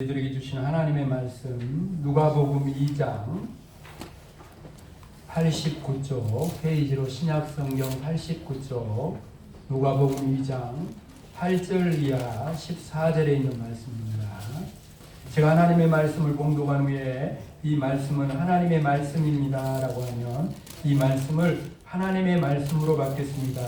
저희들에게 주신 하나님의 말씀 누가복음 2장 89쪽 페이지로 신약성경 89쪽 누가복음 2장 8절 이하 14절에 있는 말씀입니다. 제가 하나님의 말씀을 봉독한 후에 이 말씀은 하나님의 말씀입니다 라고 하면 이 말씀을 하나님의 말씀으로 받겠습니다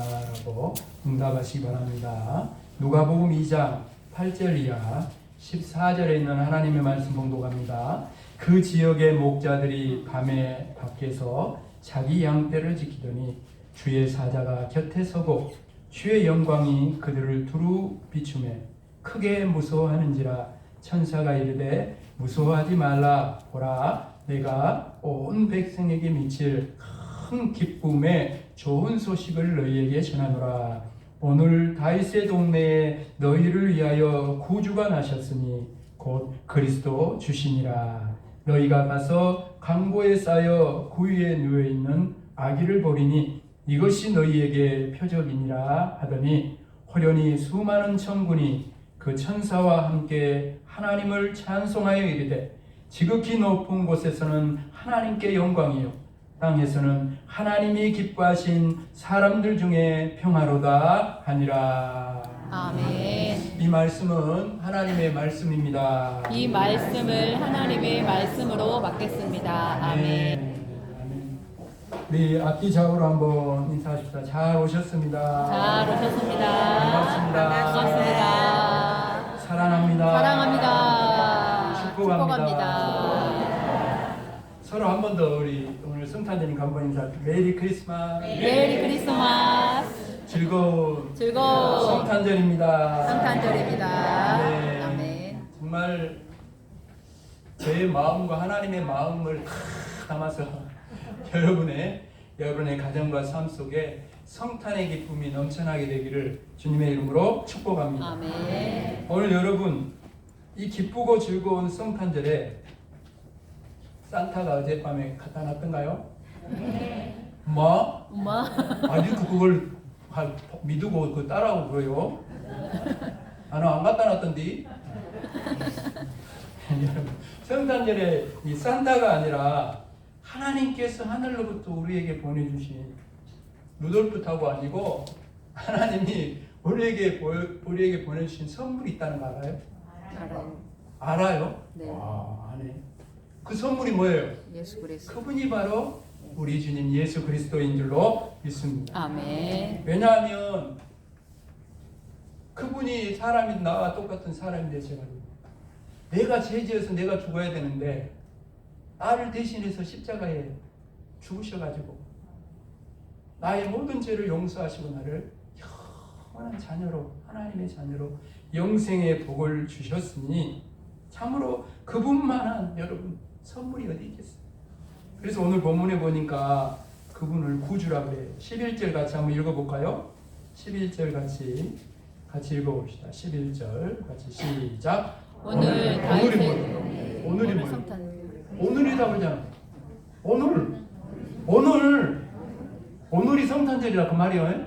라고 응답하시기 바랍니다. 누가복음 2장 8절 이하 14절에 있는 하나님의 말씀 봉독합니다. 그 지역의 목자들이 밤에 밖에서 자기 양떼를 지키더니 주의 사자가 곁에 서고 주의 영광이 그들을 두루 비추매 크게 무서워하는지라 천사가 이르되 무서워하지 말라. 보라, 내가 온 백성에게 미칠 큰 기쁨의 좋은 소식을 너희에게 전하노라. 오늘 다윗의 동네에 너희를 위하여 구주가 나셨으니 곧 그리스도 주시니라. 너희가 가서 강보에 쌓여 구유에 누워 있는 아기를 보리니 이것이 너희에게 표적이니라 하더니 호련히 수많은 천군이 그 천사와 함께 하나님을 찬송하여 이르되 지극히 높은 곳에서는 하나님께 영광이요 땅에서는 하나님이 기뻐하신 사람들 중에 평화로다 하니라. 아멘. 이 말씀은 하나님의 말씀입니다. 이 말씀을 하나님의 말씀으로 받겠습니다. 아멘. 우리 앞뒤 좌우로 한번 인사하십시다. 잘 오셨습니다. 잘 오셨습니다. 반갑습니다. 반갑습니다. 사랑합니다. 사랑합니다. 축복합니다. 서로 한 번 더 우리 오늘 성탄절인 간번 인사. 메리 크리스마스. 메리 크리스마스. 즐거운 성탄절입니다. 네. 아멘. 정말 제 마음과 하나님의 마음을 담아서 여러분의 가정과 삶 속에 성탄의 기쁨이 넘쳐나게 되기를 주님의 이름으로 축복합니다. 아멘. 오늘 여러분 이 기쁘고 즐거운 성탄절에 산타가 어젯밤에 갖다 놨던가요? 뭐? 엄마. 아니 그걸 믿고 그 따라오고 그래요? 나 안 갖다 놨던디? 여러분 성탄절에 이 산타가 아니라 하나님께서 하늘로부터 우리에게 보내주신 루돌프 타고 아니고 하나님이 우리에게 보내주신 선물이 있다는 거 알아요? 알아요. 알아요? 네. 아네. 그 선물이 뭐예요? 예수 그리스도. 그분이 바로 우리 주님 예수 그리스도인 줄로 믿습니다. 아멘. 왜냐하면 그분이 사람이 나와 똑같은 사람이 되셔가지고 내가 죄지어서 내가 죽어야 되는데 나를 대신해서 십자가에 죽으셔가지고 나의 모든 죄를 용서하시고 나를 영원한 자녀로 하나님의 자녀로 영생의 복을 주셨으니 참으로 그분만한 여러분 선물이 어디 있겠어요. 그래서 오늘 본문에 보니까 그분을 구주라고 해요. 11절 같이 한번 읽어볼까요? 11절 같이 읽어봅시다. 11절 같이 시작. 오늘이 뭐예요? 성탄. 오늘이라고 하잖아. 오늘이 성탄절이라 그 말이에요.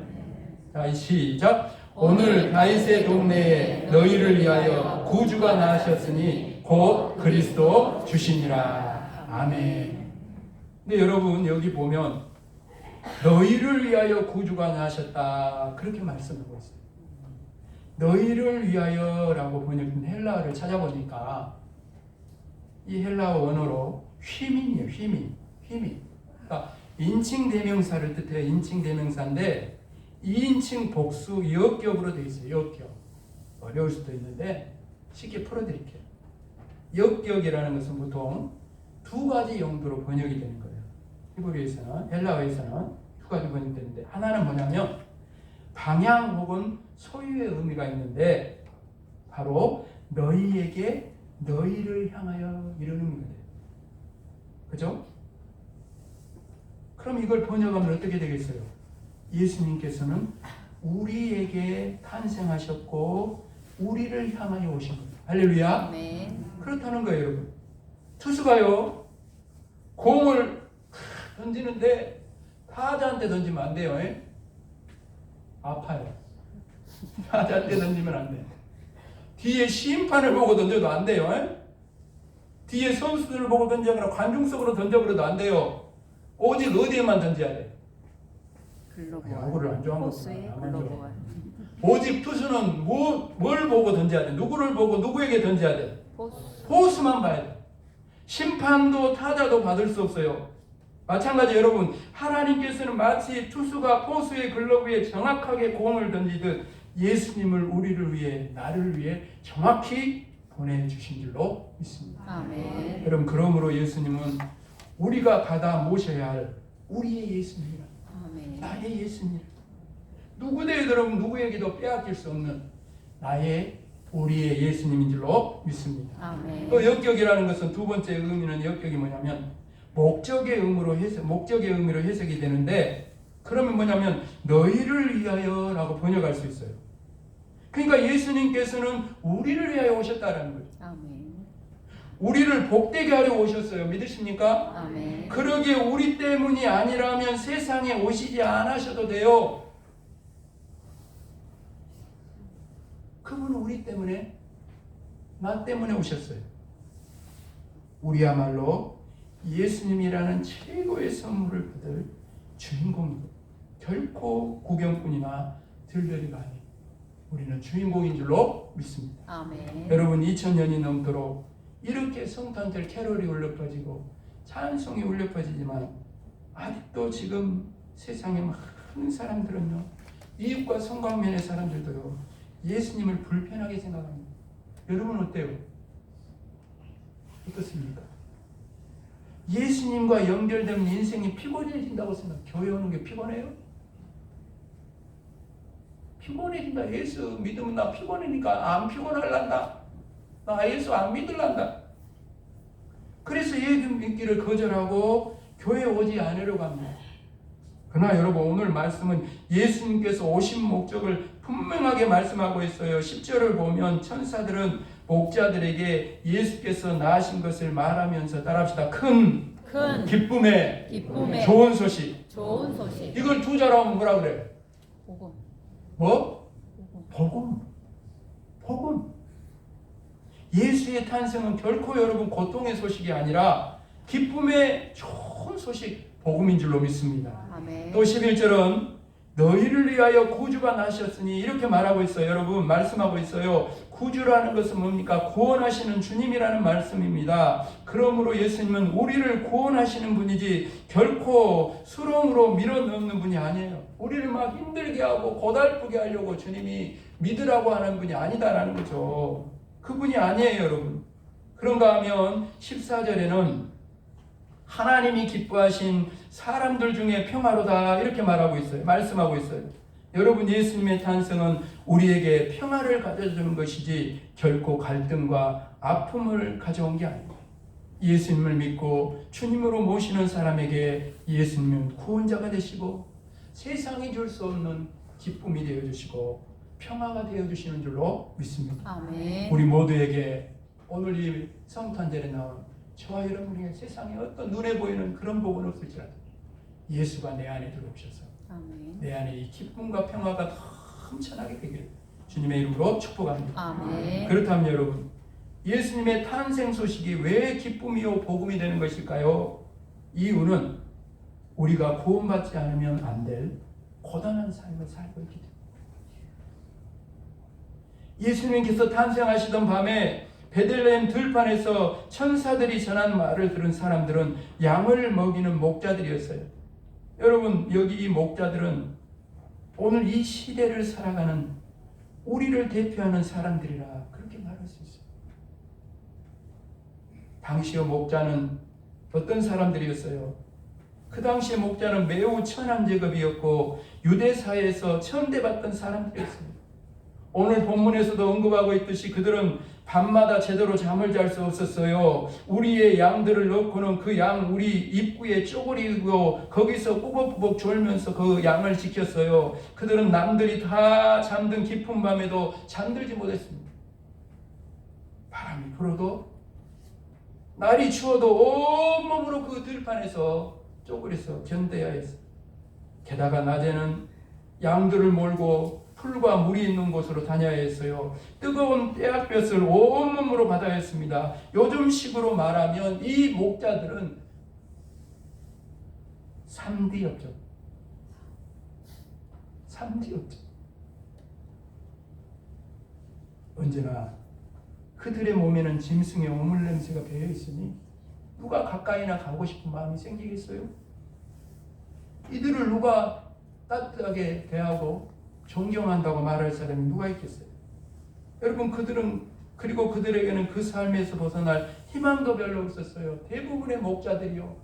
자, 시작. 오늘 다윗의 동네에 너희를 위하여 구주가 나셨으니 곧 그리스도 주시니라. 아멘. 근데 여러분 여기 보면 너희를 위하여 구주가 나셨다 그렇게 말씀하고 있어요. 너희를 위하여라고 번역된 헬라어를 찾아보니까 이 헬라어 원어로 휘민이에요. 휘민. 그러니까 인칭 대명사를 뜻해요. 인칭 대명사인데 2인칭 복수 역격으로 되어 있어요. 역격. 어려울 수도 있는데 쉽게 풀어드릴게요. 역격이라는 것은 보통 두 가지 용도로 번역이 되는 거예요. 히브리어에서는, 헬라어에서는 두 가지 번역되는데 하나는 뭐냐면 방향 혹은 소유의 의미가 있는데 바로 너희에게 너희를 향하여 이런 의미가 돼요. 그죠? 그럼 이걸 번역하면 어떻게 되겠어요? 예수님께서는 우리에게 탄생하셨고 우리를 향하여 오신 거예요. 할렐루야. 아멘. 그렇다는 거예요, 여러분. 투수가요 공을 던지는데 타자한테 던지면 안 돼요. 아파요. 타자한테 던지면 안 돼. 뒤에 심판을 보고 던져도 안 돼요. 뒤에 선수들을 보고 던지거나 관중 속으로 던져버려도 안 돼요. 오직 어디에만 던져야 돼? 야구를 안 좋아하는 포수의 거구나. 글로벌. 오직 투수는 뭘 보고 던져야 돼? 누구를 보고 누구에게 던져야 돼? 포수. 포수만 봐야 돼. 심판도 타자도 받을 수 없어요. 마찬가지 여러분, 하나님께서는 마치 투수가 포수의 글러브에 정확하게 공을 던지듯 예수님을 우리를 위해, 나를 위해 정확히 보내주신 줄로 믿습니다. 아멘. 여러분, 그러므로 예수님은 우리가 받아 모셔야 할 우리의 예수님이라, 아멘. 나의 예수님, 누구든 여러분 누구에게도 빼앗길 수 없는 우리의 예수님인 줄로 믿습니다. 아멘. 또 역격이라는 것은 두 번째 의미는 역격이 뭐냐면 목적의 의미로 해석이 되는데, 그러면 뭐냐면 너희를 위하여라고 번역할 수 있어요. 그러니까 예수님께서는 우리를 위하여 오셨다라는 거죠. 아멘. 우리를 복되게 하려 오셨어요. 믿으십니까? 아멘. 그러기에 우리 때문이 아니라면 세상에 오시지 않으셔도 돼요. 그분은 우리 때문에, 나 때문에 오셨어요. 우리야말로 예수님이라는 최고의 선물을 받을 주인공이고, 결코 구경꾼이나 들러리가 아닌 우리는 주인공인 줄로 믿습니다. 아멘. 여러분, 2000년이 넘도록 이렇게 성탄절 캐롤이 울려 퍼지고 찬송이 울려 퍼지지만 아직도 지금 세상에 많은 사람들은요, 이웃과 성광면의 사람들도요, 예수님을 불편하게 생각합니다. 여러분 어때요? 어떻습니까? 예수님과 연결되면 인생이 피곤해진다고 생각. 교회 오는 게 피곤해요? 피곤해진다. 예수 믿으면 나 피곤하니까 안 피곤할란다. 나 예수 안 믿을란다. 그래서 예수 믿기를 거절하고 교회 오지 않으려고 합니다. 그러나 여러분, 오늘 말씀은 예수님께서 오신 목적을 분명하게 말씀하고 있어요. 10절을 보면 천사들은 목자들에게 예수께서 나으신 것을 말하면서 따라합시다. 큰 기쁨의 좋은 소식. 좋은 소식. 이걸 두 자로 하면 뭐라 그래? 복음. 뭐? 복음. 예수의 탄생은 결코 여러분 고통의 소식이 아니라 기쁨의 좋은 소식, 복음인 줄로 믿습니다. 아멘. 또 11절은 너희를 위하여 구주가 나셨으니 이렇게 말하고 있어요. 여러분, 말씀하고 있어요. 구주라는 것은 뭡니까? 구원하시는 주님이라는 말씀입니다. 그러므로 예수님은 우리를 구원하시는 분이지 결코 수렁으로 밀어넣는 분이 아니에요. 우리를 막 힘들게 하고 고달프게 하려고 주님이 믿으라고 하는 분이 아니다라는 거죠. 그분이 아니에요, 여러분. 그런가 하면 14절에는 하나님이 기뻐하신 사람들 중에 평화로다 이렇게 말하고 있어요. 말씀하고 있어요. 여러분, 예수님의 탄생은 우리에게 평화를 가져주는 것이지 결코 갈등과 아픔을 가져온 게 아닙니다. 예수님을 믿고 주님으로 모시는 사람에게 예수님은 구원자가 되시고 세상이 줄 수 없는 기쁨이 되어주시고 평화가 되어주시는 줄로 믿습니다. 아멘. 우리 모두에게 오늘 이 성탄절에 나온 저와 여러분에게 세상에 어떤 눈에 보이는 그런 복은 없을지라도 예수가 내 안에 들어오셔서 아멘. 내 안에 이 기쁨과 평화가 넘쳐나게 되기를 주님의 이름으로 축복합니다. 아멘. 그렇다면 여러분, 예수님의 탄생 소식이 왜 기쁨이요 복음이 되는 것일까요? 이유는 우리가 구원받지 않으면 안 될 고단한 삶을 살고 있기 때문입니다. 예수님께서 탄생하시던 밤에 베들레헴 들판에서 천사들이 전한 말을 들은 사람들은 양을 먹이는 목자들이었어요. 여러분, 여기 이 목자들은 오늘 이 시대를 살아가는 우리를 대표하는 사람들이라 그렇게 말할 수 있어요. 당시의 목자는 어떤 사람들이었어요? 그 당시의 목자는 매우 천한 직업이었고 유대사회에서 천대받던 사람들이었습니다. 오늘 본문에서도 언급하고 있듯이 그들은 밤마다 제대로 잠을 잘 수 없었어요. 우리의 양들을 넣고는 그 양 우리 입구에 쪼그리고 거기서 꾸벅꾸벅 졸면서 그 양을 지켰어요. 그들은 남들이 다 잠든 깊은 밤에도 잠들지 못했습니다. 바람이 불어도 날이 추워도 온몸으로 그 들판에서 쪼그려서 견뎌야 했어요. 게다가 낮에는 양들을 몰고 풀과 물이 있는 곳으로 다녀야 했어요. 뜨거운 떼약볕을 온몸으로 받아야 했습니다. 요즘식으로 말하면 이 목자들은 3D였죠. 3D였죠. 언제나 그들의 몸에는 짐승의 오물 냄새가 배어 있으니 누가 가까이나 가고 싶은 마음이 생기겠어요? 이들을 누가 따뜻하게 대하고 존경한다고 말할 사람이 누가 있겠어요? 여러분, 그리고 그들에게는 그 삶에서 벗어날 희망도 별로 없었어요. 대부분의 목자들이요,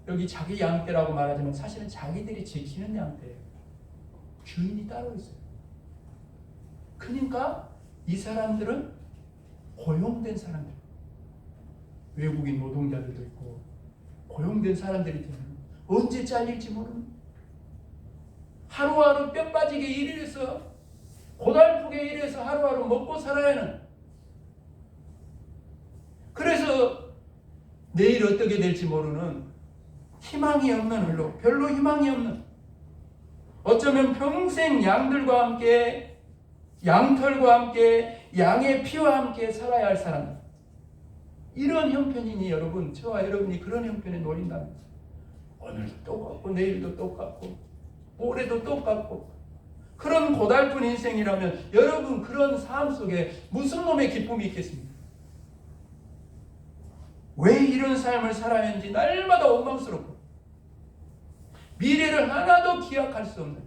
여기 자기 양떼라고 말하지만 사실은 자기들이 지키는 양떼예요. 주인이 따로 있어요. 그러니까 이 사람들은 고용된 사람들, 외국인 노동자들도 있고 고용된 사람들이 되면 언제 잘릴지 모르는, 하루하루 뼈 빠지게 일해서 고달프게 일해서 하루하루 먹고 살아야 하는, 그래서 내일 어떻게 될지 모르는 희망이 없는 흘로, 별로 희망이 없는, 어쩌면 평생 양들과 함께, 양털과 함께, 양의 피와 함께 살아야 할 사람, 이런 형편이니 여러분, 저와 여러분이 그런 형편에 놓인다면 오늘도 똑같고 내일도 똑같고 모레도 똑같고 그런 고달픈 인생이라면 여러분, 그런 삶 속에 무슨 놈의 기쁨이 있겠습니까? 왜 이런 삶을 살아야 하는지 날마다 원망스럽고 미래를 하나도 기약할 수 없는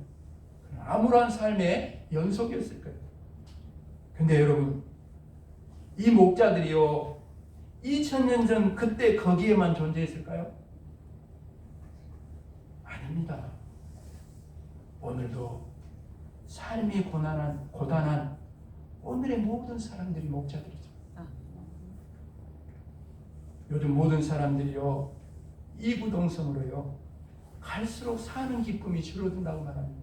암울한 삶의 연속이었을 거예요. 근데 여러분, 이 목자들이요, 2000년 전 그때 거기에만 존재했을까요? 아닙니다. 오늘도 삶이 고단한 오늘의 모든 사람들이 목자들이죠. 요즘 모든 사람들이요, 이구동성으로요, 갈수록 사는 기쁨이 줄어든다고 말합니다.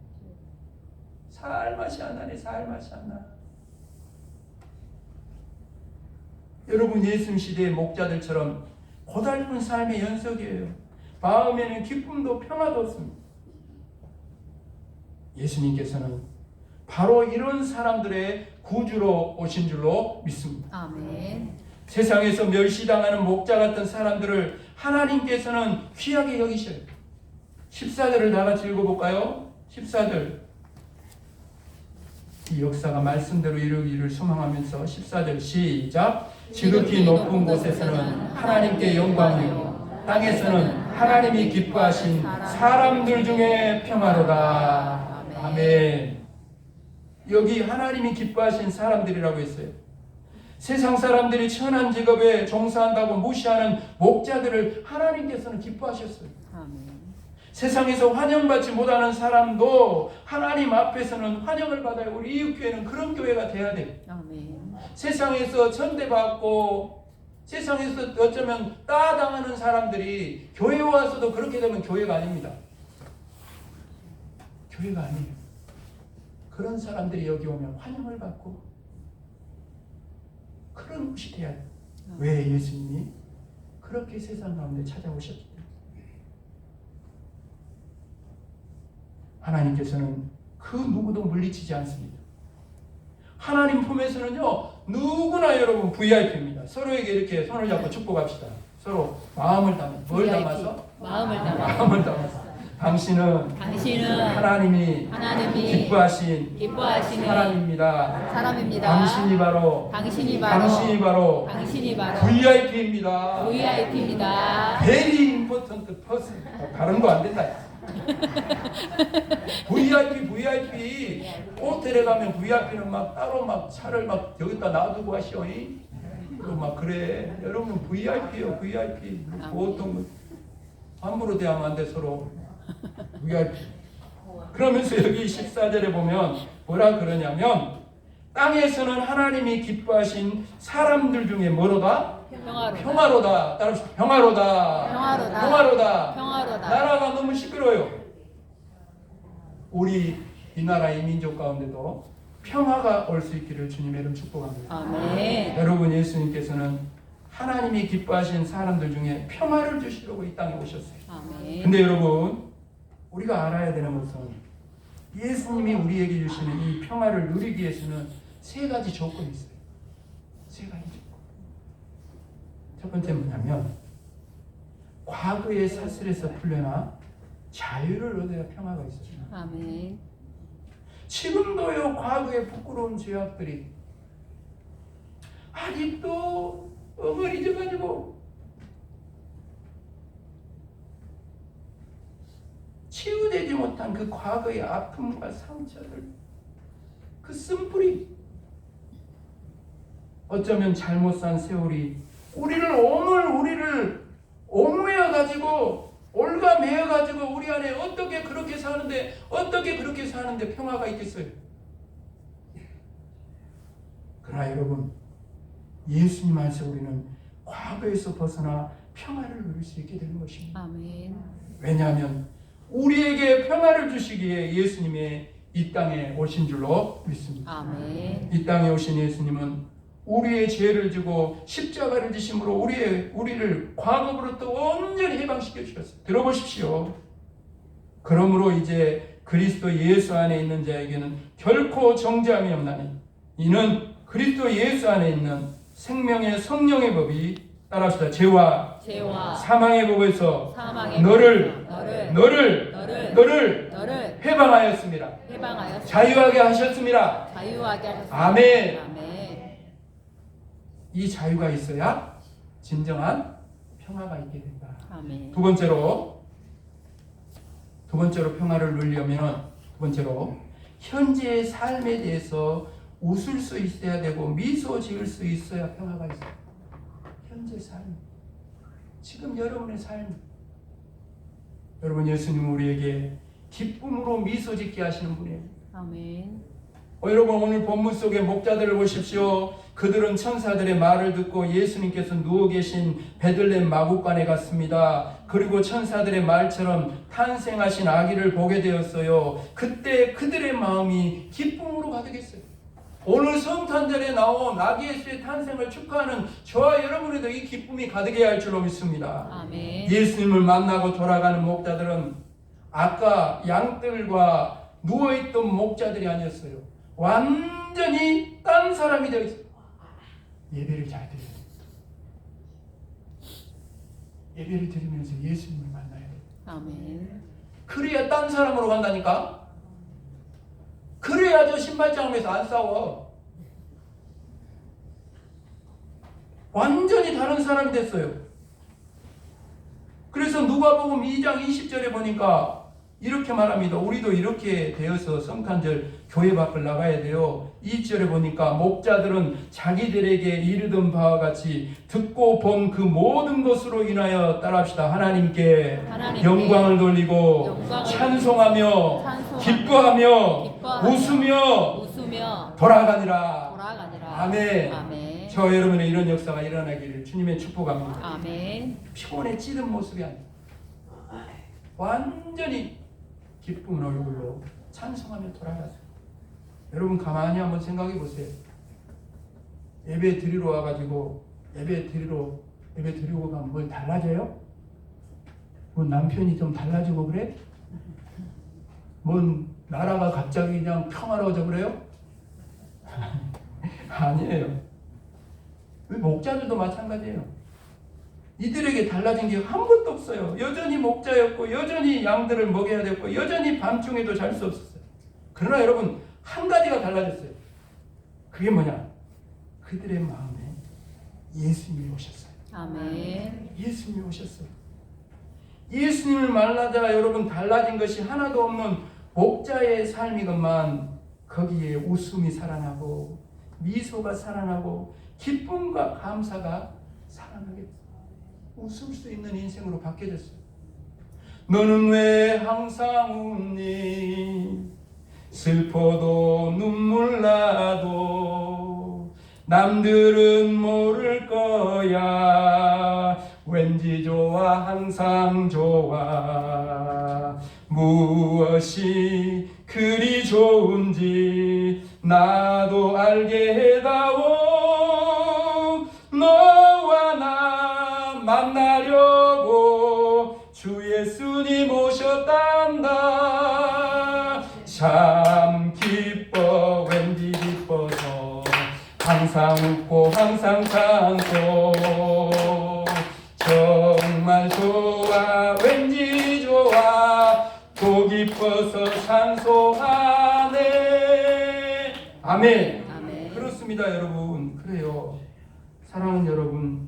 살 맛이 안 나네, 살 맛이 안 나. 여러분, 예수님 시대의 목자들처럼 고달픈 삶의 연속이에요. 마음에는 기쁨도 평화도 없습니다. 예수님께서는 바로 이런 사람들의 구주로 오신 줄로 믿습니다. 아멘. 세상에서 멸시당하는 목자 같은 사람들을 하나님께서는 귀하게 여기셔요. 14절을 다 같이 읽어볼까요? 14절. 이 역사가 말씀대로 이루기를 소망하면서 14절 시작. 지극히 높은 곳에서는 하나님께 영광이요, 땅에서는 하나님이 기뻐하신 사람들 중에 평화로다. 아멘. 여기 하나님이 기뻐하신 사람들이라고 했어요. 세상 사람들이 천한 직업에 종사한다고 무시하는 목자들을 하나님께서는 기뻐하셨어요. 아멘. 세상에서 환영받지 못하는 사람도 하나님 앞에서는 환영을 받아요. 우리 이웃교회는 그런 교회가 돼야 돼요. 아멘. 세상에서 천대받고 세상에서 어쩌면 따당하는 사람들이 교회에 와서도 그렇게 되면 교회가 아닙니다. 교회가 아니에요. 그런 사람들이 여기 오면 환영을 받고 그런 곳이 돼야 돼요. 왜? 예수님이 그렇게 세상 가운데 찾아오셨기 때문에. 하나님께서는 그 누구도 물리치지 않습니다. 하나님 품에서는요, 누구나 여러분 VIP입니다. 서로에게 이렇게 손을 잡고 축복합시다. 서로 마음을 담아. 뭘 VIP. 담아서? 마음을 담아서. 당신은 하나님이 기뻐하신 사람입니다. 당신이 바로 VIP입니다. Very important person. 다른 거 안 된다. VIP. 호텔에 가면 VIP는 막 따로 막 차를 막 여기다 놔두고 하시오. 그리고 막 그래. 여러분 VIP요, VIP. 보통 함부로 대하면 안 돼, 서로. VIP. 그러면서 여기 14절에 보면 뭐라 그러냐면, 땅에서는 하나님이 기뻐하신 사람들 중에 뭐로다? 평화로다. 따라서 평화로다. 나라가 너무 시끄러워요. 우리 이 나라 이 민족 가운데도 평화가 올 수 있기를 주님의 이름 축복합니다. 아멘. 여러분, 예수님께서는 하나님이 기뻐하신 사람들 중에 평화를 주시려고 이 땅에 오셨어요. 아멘. 근데 여러분, 우리가 알아야 되는 것은 예수님이 우리에게 주시는 이 평화를 누리기 위해서는 세 가지 조건이 있어요. 세 가지 조건. 첫 번째 뭐냐면 과거의 사슬에서 풀려나 자유를 얻어야 평화가 있어요. 아멘. 지금도요, 과거의 부끄러운 죄악들이 아직도 어머니져가지고 치유되지 못한 그 과거의 아픔과 상처들, 그 쓴뿌리, 어쩌면 잘못 산 세월이 우리를 옥매어가지고 올가매어가지고 우리 안에 어떻게 그렇게 사는데 평화가 있겠어요? 그러나 여러분, 예수님 안에서 우리는 과거에서 벗어나 평화를 누릴 수 있게 되는 것입니다. 아멘. 왜냐하면 우리에게 평화를 주시기에 예수님의 이 땅에 오신 줄로 믿습니다. 아멘. 이 땅에 오신 예수님은 우리의 죄를 지고 십자가를 지심으로 우리를 과거로부터 온전히 해방시켜 주셨어요. 들어보십시오. 그러므로 이제 그리스도 예수 안에 있는 자에게는 결코 정죄함이 없나니 이는 그리스도 예수 안에 있는 생명의 성령의 법이 따라합시다. 죄와 사망의 법에서 너를 해방하였습니다. 자유하게 하셨습니다. 아멘. 이 자유가 있어야 진정한 평화가 있게 된다. 아멘. 두 번째로 평화를 누리려면 현재의 삶에 대해서 웃을 수 있어야 되고 미소 지을 수 있어야 평화가 있어요. 현재 삶, 지금 여러분의 삶, 여러분 예수님은 우리에게 기쁨으로 미소 짓게 하시는 분이에요. 아멘. 여러분 오늘 본문 속의 목자들을 보십시오. 그들은 천사들의 말을 듣고 예수님께서 누워 계신 베들레헴 마구간에 갔습니다. 그리고 천사들의 말처럼 탄생하신 아기를 보게 되었어요. 그때 그들의 마음이 기쁨으로 가득했어요. 오늘 성탄절에 나온 아기 예수의 탄생을 축하하는 저와 여러분에도 이 기쁨이 가득해야 할 줄로 믿습니다. 아멘. 예수님을 만나고 돌아가는 목자들은 아까 양들과 누워있던 목자들이 아니었어요. 완전히 딴 사람이 되어 있어요. 예배를 잘 드려요. 예배를 드리면서 예수님을 만나야 돼요. 아멘. 그래야 딴 사람으로 간다니까. 그래야 저 신발장에서 안 싸워. 완전히 다른 사람이 됐어요. 그래서 누가복음 2장 20절에 보니까 이렇게 말합니다. 우리도 이렇게 되어서 성탄절 교회 밖을 나가야 돼요. 2절에 보니까 목자들은 자기들에게 이르던 바와 같이 듣고 본 그 모든 것으로 인하여 따라합시다. 하나님께 영광을 돌리고 찬송하며 기뻐하며 웃으며 돌아가니라. 아멘. 저 여러분의 이런 역사가 일어나기를 주님의 축복합니다. 아멘. 피곤에 찌든 모습이 아니라 완전히 기쁜 얼굴로 찬송하며 돌아가세요. 여러분 가만히 한번 생각해 보세요. 예배 드리러 와가지고 예배 드리고 가면 뭘 달라져요? 뭐 남편이 좀 달라지고 그래? 뭔 나라가 갑자기 그냥 평화로워져 그래요? 아니에요. 목자들도 마찬가지예요. 이들에게 달라진 게 한 번도 없어요. 여전히 목자였고 여전히 양들을 먹여야 됐고 여전히 밤중에도 잘 수 없었어요. 그러나 여러분 한 가지가 달라졌어요. 그게 뭐냐? 그들의 마음에 예수님이 오셨어요. 아멘. 예수님이 오셨어요. 예수님을 만나자 여러분 달라진 것이 하나도 없는 목자의 삶이건만 거기에 웃음이 살아나고 미소가 살아나고 기쁨과 감사가 살아나게 됐어요. 웃을 수 있는 인생으로 바뀌어졌어요. 너는 왜 항상 웃니? 슬퍼도 눈물 나도 남들은 모를 거야. 왠지 좋아 항상 좋아. 무엇이 그리 좋은지 나도 알게 해다오. 너와 나 만나려고 주 예수님 오셨단다. 항상 웃고 항상 찬송 정말 좋아 왠지 좋아 또 기뻐서 찬송하네. 아멘. 아멘. 그렇습니다 여러분. 그래요. 사랑하는 여러분,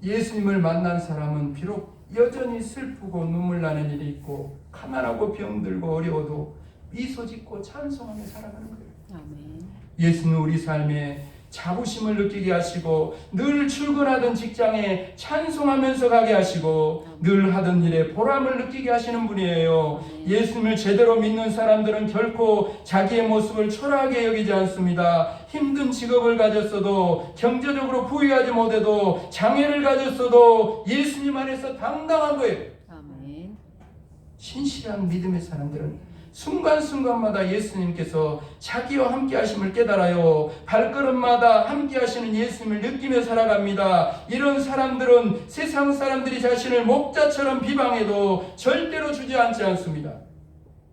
예수님을 만난 사람은 비록 여전히 슬프고 눈물 나는 일이 있고 가난하고 병들고 어려워도 미소 짓고 찬송하며 살아가는 거예요. 아멘. 예수는 우리 삶에 자부심을 느끼게 하시고 늘 출근하던 직장에 찬송하면서 가게 하시고 늘 하던 일에 보람을 느끼게 하시는 분이에요. 예수님을 제대로 믿는 사람들은 결코 자기의 모습을 초라하게 여기지 않습니다. 힘든 직업을 가졌어도 경제적으로 부유하지 못해도 장애를 가졌어도 예수님 안에서 당당한 거예요. 아멘. 신실한 믿음의 사람들은 순간순간마다 예수님께서 자기와 함께 하심을 깨달아요. 발걸음마다 함께 하시는 예수님을 느끼며 살아갑니다. 이런 사람들은 세상 사람들이 자신을 목자처럼 비방해도 절대로 주저앉지 않습니다.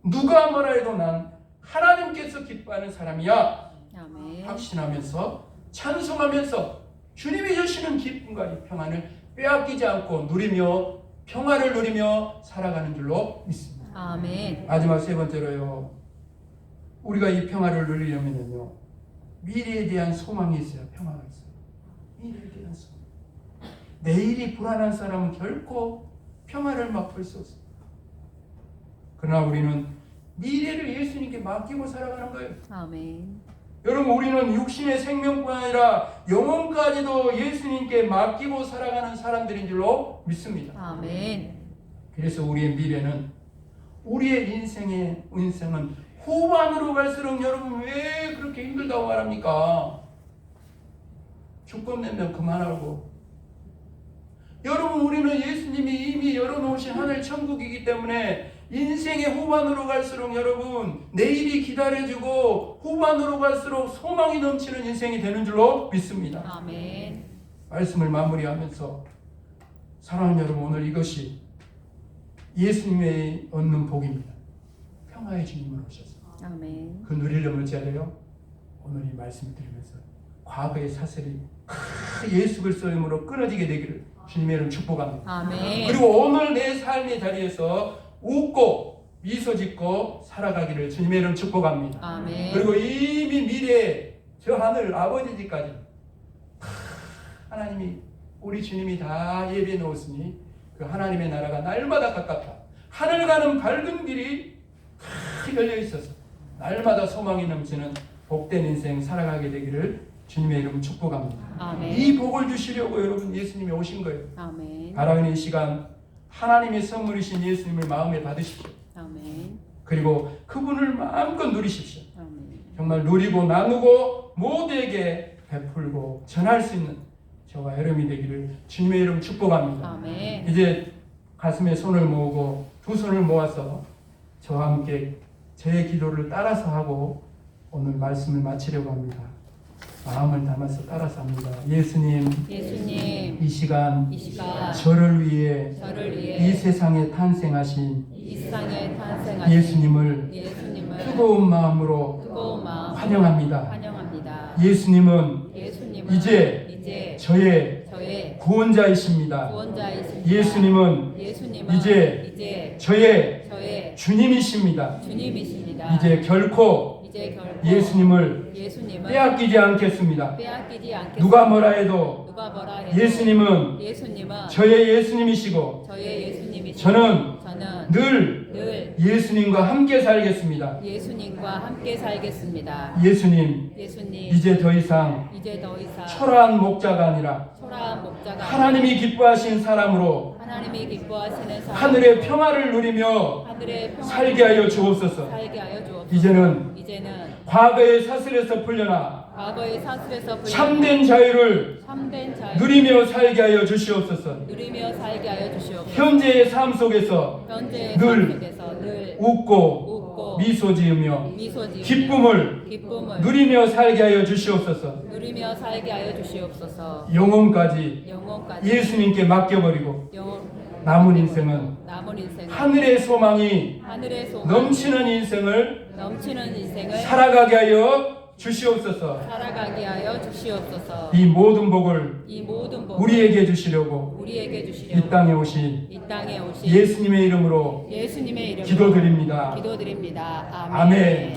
누가 뭐라 해도 난 하나님께서 기뻐하는 사람이야. 아멘. 확신하면서 찬송하면서 주님이 주시는 기쁨과 이 평안을 빼앗기지 않고 누리며 평화를 누리며 살아가는 줄로 믿습니다. 아멘. 마지막 세 번째로요. 우리가 이 평화를 누리려면요. 미래에 대한 소망이 있어야 평화가 있어요. 미래에 대한 소망. 내일이 불안한 사람은 결코 평화를 맛볼 수 없습니다. 그러나 우리는 미래를 예수님께 맡기고 살아가는 거예요. 아멘. 여러분 우리는 육신의 생명뿐 아니라 영혼까지도 예수님께 맡기고 살아가는 사람들인 줄로 믿습니다. 아멘. 그래서 우리의 미래는 우리의 인생은 후반으로 갈수록 여러분 왜 그렇게 힘들다고 말합니까? 주권 내면 그만하고. 여러분 우리는 예수님이 이미 열어놓으신 하늘 천국이기 때문에 인생의 후반으로 갈수록 여러분 내일이 기다려주고 후반으로 갈수록 소망이 넘치는 인생이 되는 줄로 믿습니다. 아멘. 말씀을 마무리하면서 사랑하는 여러분 오늘 이것이 예수님의 얻는 복입니다. 평화의 주님을 오셔서 아멘. 그 누리려면 어찌해야 돼요? 오늘 이 말씀을 드리면서 과거의 사슬이 예수 그리스도 이름으로 끊어지게 되기를 주님의 이름 축복합니다. 아멘. 그리고 오늘 내 삶의 자리에서 웃고 미소 짓고 살아가기를 주님의 이름 축복합니다. 아멘. 그리고 이미 미래에 저 하늘 아버지 집까지 하나님이 우리 주님이 다 예비해 놓았으니 그 하나님의 나라가 날마다 가깝다. 하늘 가는 밝은 길이 열려 있어서 날마다 소망이 넘치는 복된 인생 살아가게 되기를 주님의 이름 축복합니다. 아멘. 이 복을 주시려고 여러분 예수님이 오신 거예요. 아멘. 바라는 이 시간 하나님의 선물이신 예수님을 마음에 받으십시오. 아멘. 그리고 그분을 마음껏 누리십시오. 아멘. 정말 누리고 나누고 모두에게 베풀고 전할 수 있는 저와 여러분이 되기를 주님의 이름 축복합니다. 아멘. 이제 가슴에 손을 모으고 두 손을 모아서 저와 함께 제 기도를 따라서 하고 오늘 말씀을 마치려고 합니다. 마음을 담아서 따라서 합니다. 예수님, 예수님, 이 시간 이 시간 저를 위해 저를 위해 이 세상에 탄생하신 이 세상에 탄생하신 예수님을 예수님을 뜨거운 마음으로 뜨거운 마음 환영합니다. 환영합니다. 예수님은 예수님은 이제 저의 저의 구원자이십니다. 구원자이십니다. 예수님은 이제 저의 주님이십니다. 주님이십니다. 이제 결코 예수님을 빼앗기지 않겠습니다. 빼앗기지 않겠습니다. 누가 뭐라 해도 누가 뭐라 해도 예수님은 저의 예수님이시고 저의 예수님이시고 저는 늘 예수님과 함께 살겠습니다. 예수님과 함께 살겠습니다. 예수님, 이제 더 이상 초라한 목자가 아니라 하나님이 기뻐하신 사람으로 하나님이 기뻐하시는 사람 하늘의 평화를 누리며 살게 하여 주옵소서. 이제는 과거의 사슬에서 풀려나 참된 자유를 누리며 살게 하여 주시옵소서. 현재의 삶 속에서 늘 웃고 미소 지으며 기쁨을 누리며 살게 하여 주시옵소서. 영혼까지 예수님께 맡겨버리고 남은 인생은 하늘의 소망이 넘치는 인생을 살아가게 하여 주시옵소서. 살아가게 하여 주시옵소서. 이 모든 복을 이 모든 복 우리에게 주시려고 우리에게 이 주시려고 땅에 오신 이 땅에 오신 예수님의 이름으로 예수님의 이름으로 기도드립니다. 기도드립니다. 아멘.